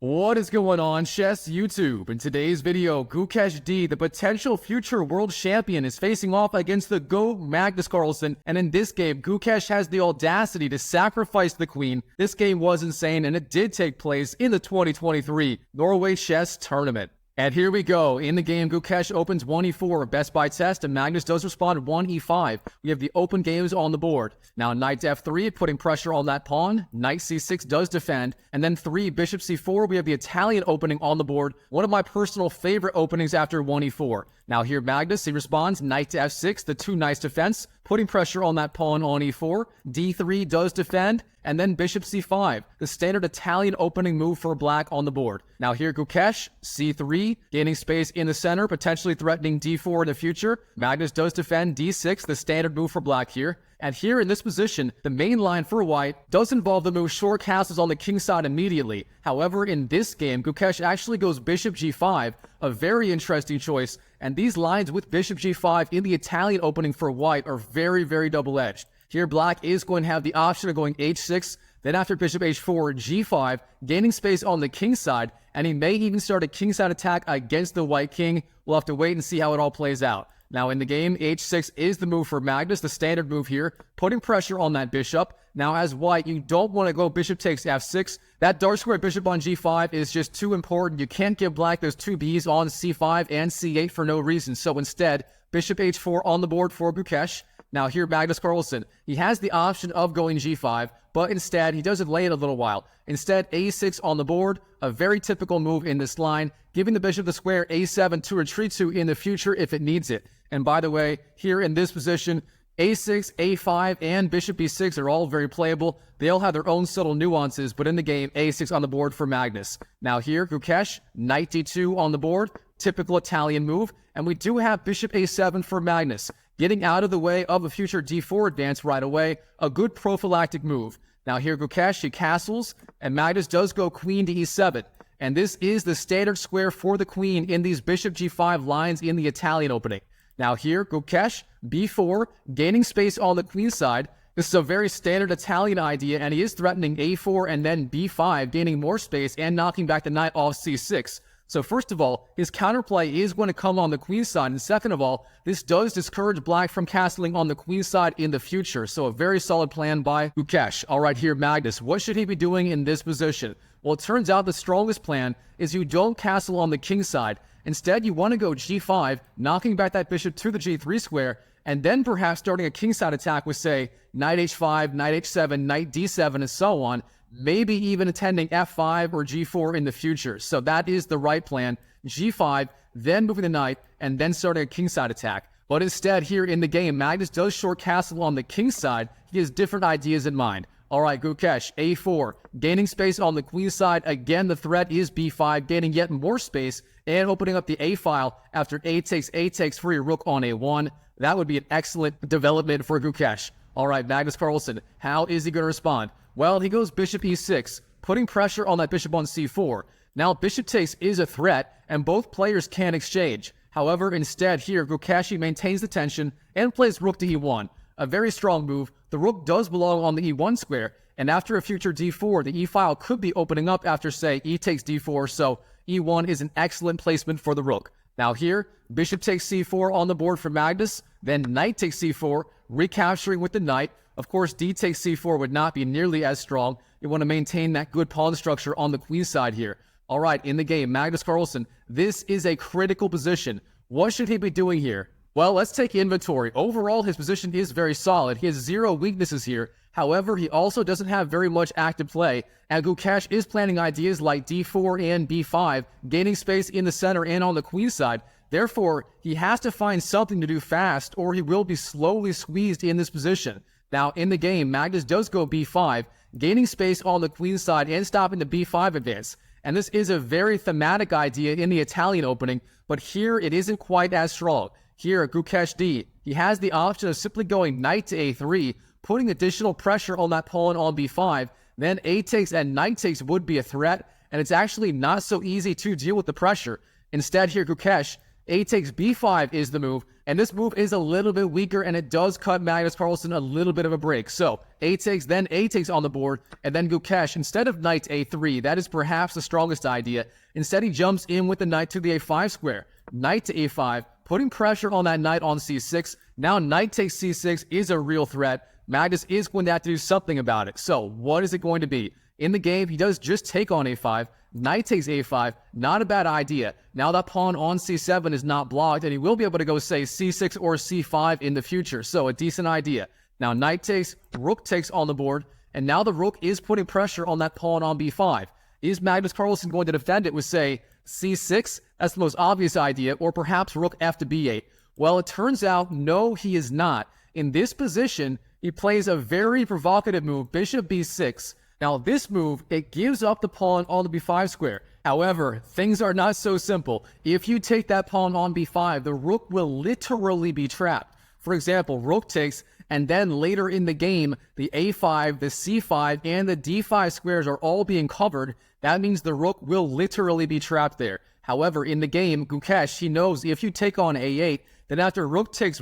What is going on, Chess YouTube? In today's video, Gukesh D, the potential future world champion, is facing off against the GOAT Magnus Carlsen, and in this game, Gukesh has the audacity to sacrifice the queen. This game was insane, and it did take place in the 2023 Norway Chess Tournament. And here we go. In the game, Gukesh opens 1e4, best by test, and Magnus does respond 1e5. We have the open games on the board. Now, knight to f3, putting pressure on that pawn. Knight c6 does defend. And then 3, bishop c4, we have the Italian opening on the board. One of my personal favorite openings after 1e4. Now here, Magnus, he responds knight to f6, the 2 nice defense, putting pressure on that pawn on e4. d3 does defend, and then bishop c5, the standard Italian opening move for black on the board. Now here, Gukesh, c3, gaining space in the center, potentially threatening d4 in the future. Magnus does defend d6, the standard move for black here. And here in this position, the main line for white does involve the move short castles on the king side immediately. However, in this game, Gukesh actually goes bishop g5, a very interesting choice. And these lines with bishop g5 in the Italian opening for white are very, very double-edged. Here, black is going to have the option of going h6, then after bishop h4, g5, gaining space on the king side, and he may even start a kingside attack against the white king. We'll have to wait and see how it all plays out. Now in the game, h6 is the move for Magnus, the standard move here, putting pressure on that bishop. Now as white, you don't want to go bishop takes f6. That dark square bishop on g5 is just too important. You can't give black those 2 b's on c5 and c8 for no reason. So instead, bishop h4 on the board for Gukesh. Now here, Magnus Carlsen, he has the option of going g5, but instead, he doesn't lay it a little while. Instead, a6 on the board, a very typical move in this line, giving the bishop the square a7 to retreat to in the future if it needs it. And by the way, here in this position, a6, a5, and bishop b6 are all very playable. They all have their own subtle nuances, but in the game, a6 on the board for Magnus. Now here, Gukesh, knight d2 on the board, typical Italian move, and we do have bishop a7 for Magnus, getting out of the way of a future d4 advance right away, a good prophylactic move. Now here, Gukesh, he castles, and Magnus does go queen to e7. And this is the standard square for the queen in these bishop g5 lines in the Italian opening. Now here, Gukesh, b4, gaining space on the queen side. This is a very standard Italian idea, and he is threatening a4 and then b5, gaining more space and knocking back the knight off c6. So first of all, his counterplay is going to come on the queen side, and second of all, this does discourage black from castling on the queen side in the future, so a very solid plan by Gukesh. All right, here, Magnus, what should he be doing in this position? Well, it turns out the strongest plan is you don't castle on the king side. Instead, you want to go g5, knocking back that bishop to the g3 square, and then perhaps starting a kingside attack with, say, knight h5, knight h7, knight d7, and so on, maybe even attending f5 or g4 in the future. So that is the right plan. g5, then moving the knight, and then starting a kingside attack. But instead, here in the game, Magnus does short castle on the king side. He has different ideas in mind. All right, Gukesh, a4, gaining space on the queen side. Again, the threat is b5, gaining yet more space and opening up the a file after a takes for your rook on a1. That would be an excellent development for Gukesh. All right, Magnus Carlsen, how is he going to respond? Well, he goes bishop e6, putting pressure on that bishop on c4. Now, bishop takes is a threat, and both players can exchange. However, instead here, Gukesh maintains the tension and plays rook to e1. A very strong move. The rook does belong on the e1 square, and after a future d4, the e-file could be opening up after, say, e takes d4, so e1 is an excellent placement for the rook. Now here, bishop takes c4 on the board for Magnus, then knight takes c4, recapturing with the knight. Of course, d takes c4 would not be nearly as strong. You want to maintain that good pawn structure on the queen side here. All right, in the game, Magnus Carlsen, this is a critical position. What should he be doing here? Well, let's take inventory. Overall, his position is very solid. He has 0 weaknesses here. However, he also doesn't have very much active play, and Gukesh is planning ideas like d4 and b5, gaining space in the center and on the queen side. Therefore, he has to find something to do fast, or he will be slowly squeezed in this position. Now, in the game, Magnus does go b5, gaining space on the queen side and stopping the b5 advance. And this is a very thematic idea in the Italian opening, but here it isn't quite as strong. Here, Gukesh D, he has the option of simply going knight to a3, putting additional pressure on that pawn on b5, then a takes and knight takes would be a threat, and it's actually not so easy to deal with the pressure. Instead here, Gukesh, a takes b5 is the move, And this move is a little bit weaker, and it does cut Magnus Carlsen a little bit of a break. So A takes, then A takes on the board, and then Gukesh, instead of knight to A3, that is perhaps the strongest idea. Instead, he jumps in with the knight to the A5 square. Knight to A5, putting pressure on that knight on C6. Now knight takes C6 is a real threat. Magnus is going to have to do something about it. So what is it going to be? In the game, he does just take on A5. Knight takes A5, not a bad idea. Now that pawn on C7 is not blocked, and he will be able to go, say, C6 or C5 in the future. So a decent idea. Now knight takes, rook takes on the board, and now the rook is putting pressure on that pawn on B5. Is Magnus Carlsen going to defend it with, say, C6? That's the most obvious idea, or perhaps rook F to B8. Well, it turns out, no, he is not. In this position, he plays a very provocative move, bishop B6. Now, this move, it gives up the pawn on the B5 square. However, things are not so simple. If you take that pawn on B5, the rook will literally be trapped. For example, rook takes, and then later in the game, the A5, the C5, and the D5 squares are all being covered. That means the rook will literally be trapped there. However, in the game, Gukesh, he knows if you take on A8, then after rook takes,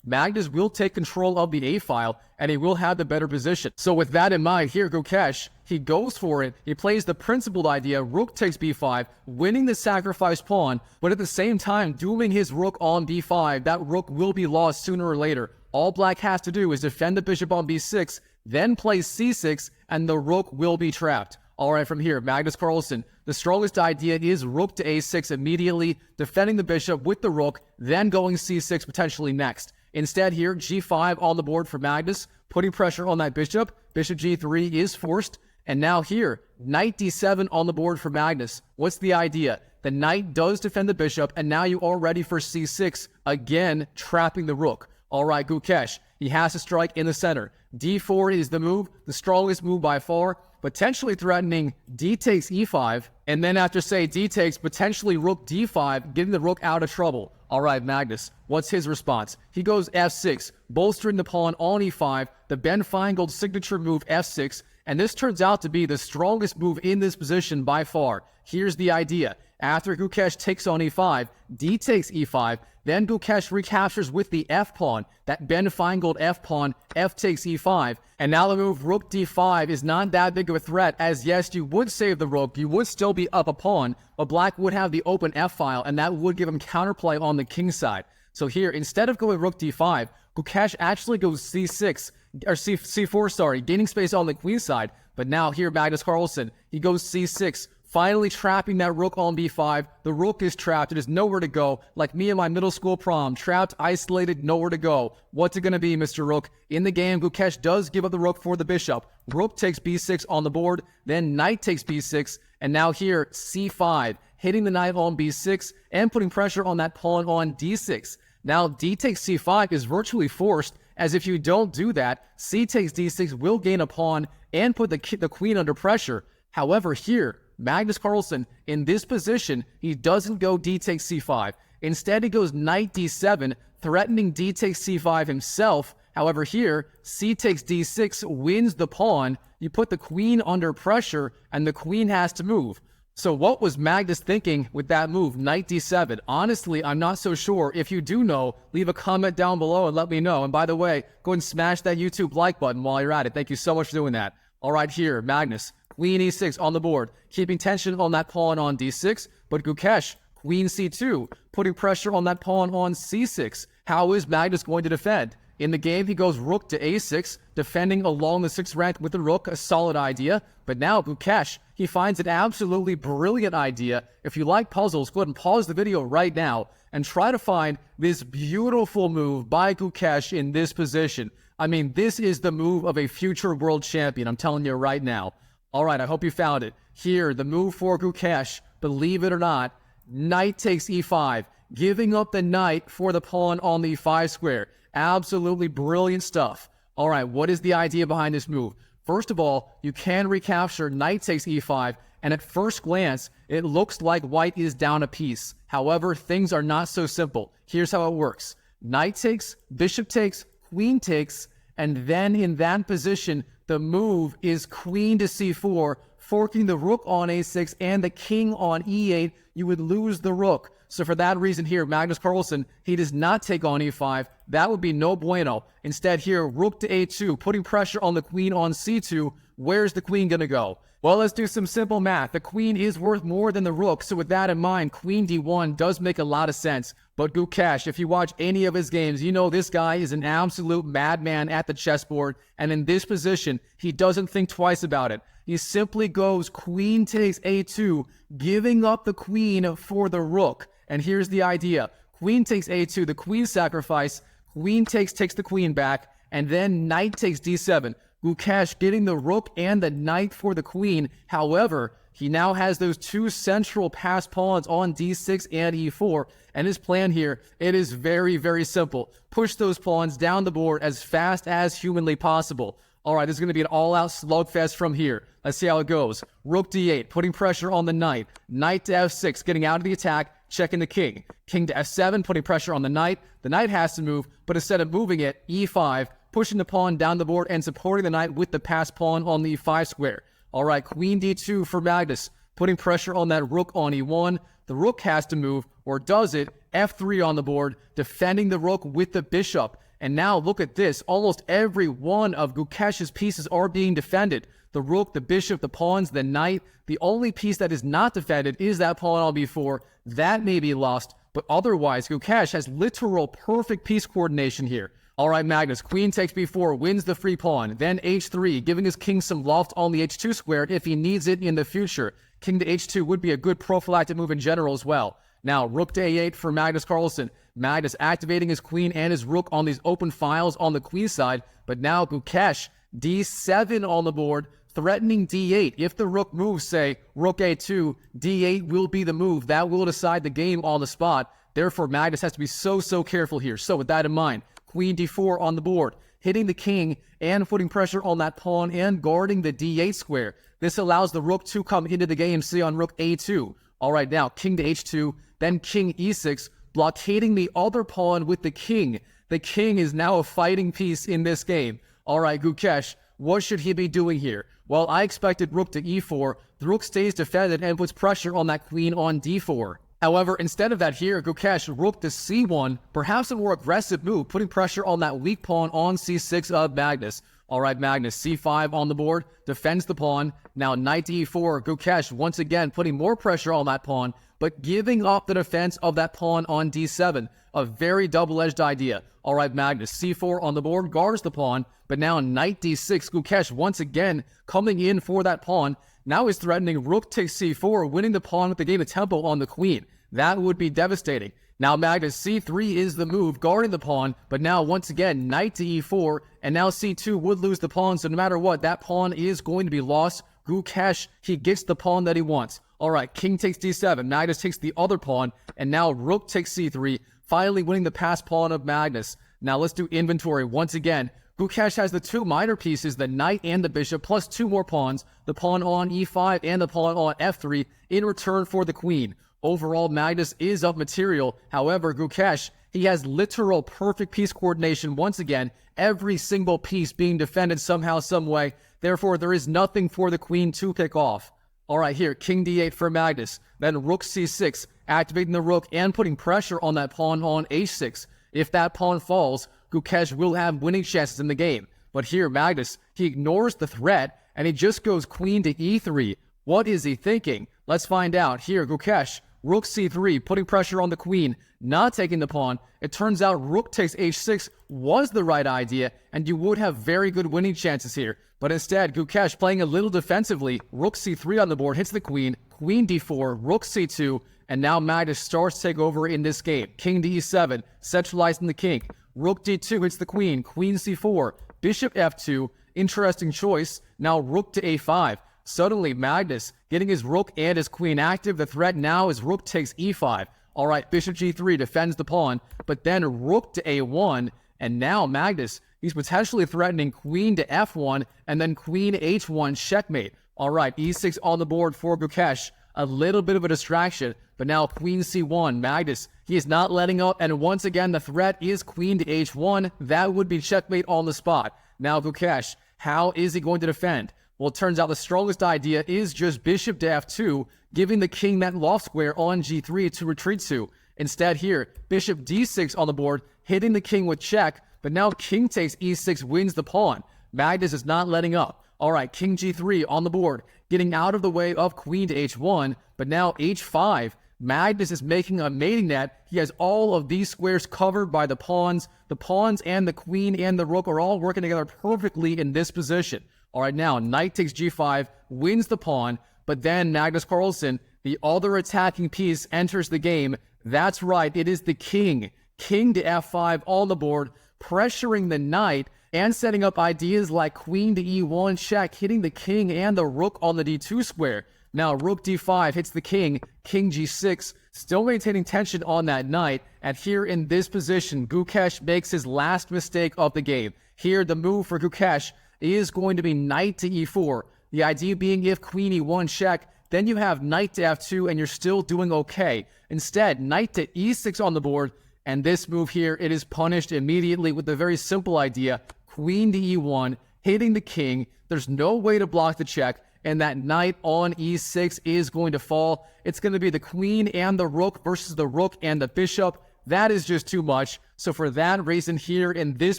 Magnus will take control of the A-file, and he will have the better position. So with that in mind, here Gukesh, he goes for it. He plays the principled idea, rook takes B5, winning the sacrifice pawn, but at the same time, dooming his rook on B5. That rook will be lost sooner or later. All black has to do is defend the bishop on B6, then play C6, and the rook will be trapped. All right, from here, Magnus Carlsen, the strongest idea is rook to A6 immediately, defending the bishop with the rook, then going C6 potentially next. Instead here, G5 on the board for Magnus, putting pressure on that bishop. Bishop G3 is forced. And now here, knight D7 on the board for Magnus. What's the idea? The knight does defend the bishop, and now you are ready for C6, again, trapping the rook. All right, Gukesh, he has to strike in the center. D4 is the move, the strongest move by far, potentially threatening D takes E5, and then after, say, D takes, potentially rook D5, getting the rook out of trouble. All right, Magnus, what's his response? He goes F6, bolstering the pawn on E5, the Ben Feingold signature move F6, and this turns out to be the strongest move in this position by far. Here's the idea. After Gukesh takes on E5, D takes E5, then Gukesh recaptures with the F pawn, that Ben Feingold F pawn, F takes E5, and now the move rook D5 is not that big of a threat, as yes, you would save the rook, you would still be up a pawn, but black would have the open F file, and that would give him counterplay on the king side. So here, instead of going rook D5, Gukesh actually goes C6, or C4, sorry, gaining space on the queen side, but now here Magnus Carlsen, he goes C6, finally trapping that rook on B5. The rook is trapped. It is nowhere to go. Like me in my middle school prom. Trapped, isolated, nowhere to go. What's it going to be, Mr. Rook? In the game, Gukesh does give up the rook for the bishop. Rook takes B6 on the board. Then knight takes B6. And now here, C5. Hitting the knight on B6 and putting pressure on that pawn on D6. Now, D takes C5 is virtually forced, as if you don't do that, C takes D6 will gain a pawn and put the queen under pressure. However, here, Magnus Carlsen, in this position, he doesn't go D takes C5. Instead, he goes knight D7, threatening D takes C5 himself. However, here, C takes D6 wins the pawn. You put the queen under pressure, and the queen has to move. So what was Magnus thinking with that move, knight D7? Honestly, I'm not so sure. If you do know, leave a comment down below and let me know. And by the way, go and smash that YouTube like button while you're at it. Thank you so much for doing that. All right, here, Magnus. Queen E6 on the board, keeping tension on that pawn on D6, but Gukesh, Queen C2, putting pressure on that pawn on C6. How is Magnus going to defend? In the game, he goes rook to A6, defending along the 6th rank with the rook, a solid idea. But now Gukesh, he finds an absolutely brilliant idea. If you like puzzles, go ahead and pause the video right now and try to find this beautiful move by Gukesh in this position. I mean, this is the move of a future world champion, I'm telling you right now. All right, I hope you found it. Here, the move for Gukesh, believe it or not, knight takes E5, giving up the knight for the pawn on the E5 square. Absolutely brilliant stuff. All right, what is the idea behind this move? First of all, you can recapture knight takes E5, and at first glance, it looks like white is down a piece. However, things are not so simple. Here's how it works. Knight takes, bishop takes, queen takes, and then in that position, the move is queen to C4, forking the rook on a6 and the king on e8, you would lose the rook. So for that reason here, Magnus Carlsen, he does not take on e5. That would be no bueno. Instead here, rook to a2, putting pressure on the queen on c2. Where's the queen going to go? Well, let's do some simple math. The queen is worth more than the rook, so with that in mind, queen d1 does make a lot of sense. But Gukesh, if you watch any of his games, you know this guy is an absolute madman at the chessboard, and in this position, he doesn't think twice about it. He simply goes queen takes a2, giving up the queen for the rook. And here's the idea. Queen takes a2, the queen sacrifice, queen takes the queen back, and then knight takes d7. Gukesh getting the rook and the knight for the queen. However, he now has those two central passed pawns on d6 and e4. And his plan here, it is very, very simple. Push those pawns down the board as fast as humanly possible. All right, this is going to be an all-out slugfest from here. Let's see how it goes. Rook d8, putting pressure on the knight. Knight to f6, getting out of the attack, checking the king. King to f7, putting pressure on the knight. The knight has to move, but instead of moving it, e5, pushing the pawn down the board and supporting the knight with the passed pawn on the e5 square. All right, queen d2 for Magnus, putting pressure on that rook on e1. The rook has to move, or does it? f3 on the board, defending the rook with the bishop. And now look at this. Almost every one of Gukesh's pieces are being defended. The rook, the bishop, the pawns, the knight. The only piece that is not defended is that pawn on b4. That may be lost, but otherwise, Gukesh has literal perfect piece coordination here. All right, Magnus, queen takes b4, wins the free pawn. Then h3, giving his king some loft on the h2 square if he needs it in the future. King to h2 would be a good prophylactic move in general as well. Now, rook to a8 for Magnus Carlsen. Magnus activating his queen and his rook on these open files on the queen side. But now Gukesh, d7 on the board, threatening d8. If the rook moves, say, rook a2, d8 will be the move. That will decide the game on the spot. Therefore, Magnus has to be so careful here. So with that in mind, queen d4 on the board, hitting the king and putting pressure on that pawn and guarding the d8 square. This allows the rook to come into the game, say on rook a2. All right, now king to h2, then king e6, blockading the other pawn with the king. The king is now a fighting piece in this game. All right, Gukesh, what should he be doing here? Well, I expected rook to e4. The rook stays defended and puts pressure on that queen on d4. However, instead of that here, Gukesh, rook to c1, perhaps a more aggressive move, putting pressure on that weak pawn on c6 of Magnus. All right, Magnus, c5 on the board, defends the pawn. Now knight to e4, Gukesh once again putting more pressure on that pawn, but giving up the defense of that pawn on d7. A very double-edged idea. All right, Magnus, c4 on the board, guards the pawn, but now knight d6, Gukesh once again coming in for that pawn. Now he's threatening rook takes c4, winning the pawn with the gain of tempo on the queen. That would be devastating. Now Magnus, c3 is the move, guarding the pawn, but now once again, knight to e4, and now c2 would lose the pawn, so no matter what, that pawn is going to be lost. Gukesh, he gets the pawn that he wants. All right, king takes d7, Magnus takes the other pawn, and now rook takes c3, finally winning the passed pawn of Magnus. Now let's do inventory once again. Gukesh has the two minor pieces, the knight and the bishop, plus two more pawns, the pawn on e5 and the pawn on f3, in return for the queen. Overall, Magnus is up material. However, Gukesh, he has literal perfect piece coordination once again, every single piece being defended somehow, some way. Therefore, there is nothing for the queen to pick off. All right, here, king d8 for Magnus. Then rook c6, activating the rook and putting pressure on that pawn on h6. If that pawn falls, Gukesh will have winning chances in the game. But here, Magnus, he ignores the threat and he just goes queen to e3. What is he thinking? Let's find out. Here, Gukesh, rook c3, putting pressure on the queen, not taking the pawn. It turns out rook takes h6 was the right idea, and you would have very good winning chances here. But instead, Gukesh playing a little defensively, rook c3 on the board, hits the queen, queen d4, rook c2, and now Magnus starts to take over in this game. King to e7, centralizing the king. Rook d2 hits the queen, queen c4, bishop f2, interesting choice. Now rook to a5. Suddenly, Magnus getting his rook and his queen active. The threat now is rook takes e5. All right, bishop g3 defends the pawn, but then rook to a1, and now Magnus, he's potentially threatening queen to f1, and then queen h1 checkmate. All right, e6 on the board for Gukesh. A little bit of a distraction, but now queen c1. Magnus, he is not letting up, and once again, the threat is queen to h1. That would be checkmate on the spot. Now Gukesh, how is he going to defend? Well, it turns out the strongest idea is just bishop to f2, giving the king that loft square on g3 to retreat to. Instead here, bishop d6 on the board, hitting the king with check, but now king takes e6 wins the pawn. Magnus is not letting up. All right, king g3 on the board, getting out of the way of queen to h1, but now h5. Magnus is making a mating net. He has all of these squares covered by the pawns. The pawns and the queen and the rook are all working together perfectly in this position. All right, now knight takes g5, wins the pawn, but then Magnus Carlsen, the other attacking piece, enters the game. That's right, it is the king. King to f5 on the board, pressuring the knight and setting up ideas like queen to e1 check, hitting the king and the rook on the d2 square. Now rook d5 hits the king, king g6, still maintaining tension on that knight. And here in this position, Gukesh makes his last mistake of the game. Here, the move for Gukesh is going to be knight to e4. The idea being if queen e1 check, then you have knight to f2 and you're still doing okay. Instead, knight to e6 on the board, and this move here, it is punished immediately with the very simple idea, queen to e1, hitting the king. There's no way to block the check, and that knight on e6 is going to fall. It's going to be the queen and the rook versus the rook and the bishop. That is just too much. So for that reason here in this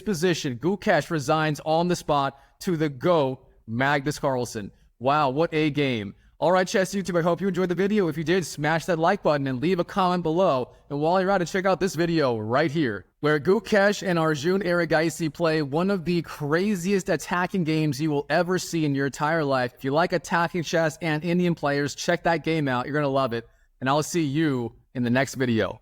position, Gukesh resigns on the spot to the GOAT, Magnus Carlsen. Wow, what a game. Alright, Chess YouTube, I hope you enjoyed the video. If you did, smash that like button and leave a comment below. And while you're at it, check out this video right here, where Gukesh and Arjun Erigaisi play one of the craziest attacking games you will ever see in your entire life. If you like attacking chess and Indian players, check that game out. You're going to love it. And I'll see you in the next video.